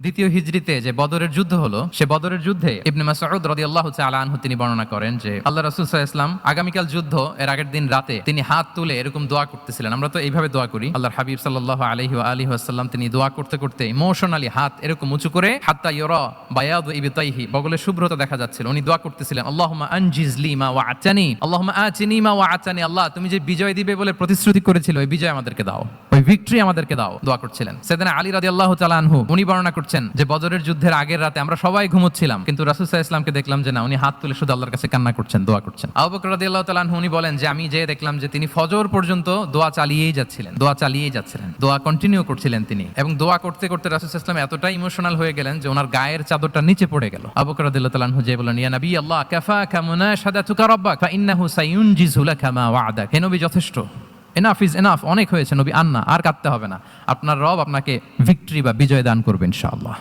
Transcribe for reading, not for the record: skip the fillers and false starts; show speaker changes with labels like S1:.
S1: দ্বিতীয় হিজরিতে যে বদরের যুদ্ধ হলো, সে বদরের যুদ্ধে ইবনে মাসউদ রাদিয়াল্লাহু তাআলা আনহু তিনি বর্ণনা করেন যে আল্লাহ রাসূল সাল্লাল্লাহু আলাইহি ওয়াসাল্লাম আগামীকাল যুদ্ধ এর আগের দিন রাতে তিনি হাত তুলে এরকম দোয়া করতেছিলেন। আমরা তো এইভাবে দোয়া করি। আল্লাহর হাবিব সাল্লাল্লাহু আলাইহি ওয়া আলিহি ওয়াসাল্লাম তিনি দোয়া করতে করতে ইমোশনালি হাত এরকম উঁচু করে হাত্তা ইউরা বায়াদু ইবতাইহি, বগলের শুভ্রতা দেখা যাচ্ছিল। উনি দোয়া করতেছিলেন, আল্লাহুম্মা আনজিজ লি মা ওয়া'আতানি, আল্লাহুম্মা আতিনি মা ওয়া'আতানি। আল্লাহ, তুমি যে বিজয় দিবে বলে প্রতিশ্রুতি করেছিলে, ওই বিজয় আমাদেরকে দাও, ওই ভিক্টরি আমাদেরকে দাও। দোয়া করছিলেন। সাইয়েদনা আলী রাদিয়াল্লাহু তাআলা আনহু উনি বর্ণনা করছেন যে বদরের যুদ্ধের আগের রাতে আমরা সবাই ঘুমোচ্ছিলাম, কিন্তু রাসূল সাল্লাল্লাহু আলাইহি ওয়াসাল্লামকে দেখলাম যে না, উনি হাত তুলে শুধু আল্লাহর কাছে কান্না করছেন, দোয়া করছেন। আবু বকর রাদিয়াল্লাহু তাআলা আনহু উনি বলেন যে আমি যে দেখলাম যে তিনি ফজর পর্যন্ত দোয়া চালিয়েই যাচ্ছিলেন, দোয়া কন্টিনিউ করছিলেন তিনি। এবং দোয়া করতে করতে রাসূল সাল্লাল্লাহু আলাইহি ওয়াসাল্লাম এতটাই ইমোশনাল হয়ে গেলেন যে ওনার গায়ের চাদরটা নিচে পড়ে গেল। আবু বকর রাদিয়াল্লাহু তাআলা আনহু যে বলেন, ইয়া নবী আল্লাহ, কাফাকা মুনাশাদাতুকা রাব্বাক ফা ইন্নাহু সায়ুনজিজু লাকা মা ওয়া'আদাক। হে নবী, যথেষ্ট, এনাফ ইজ এনাফ, অনেক হয়েছে নবী, আর কাঁদতে হবে না। আপনার রব আপনাকে ভিক্টরি বা বিজয় দান করবে ইনশাআল্লাহ।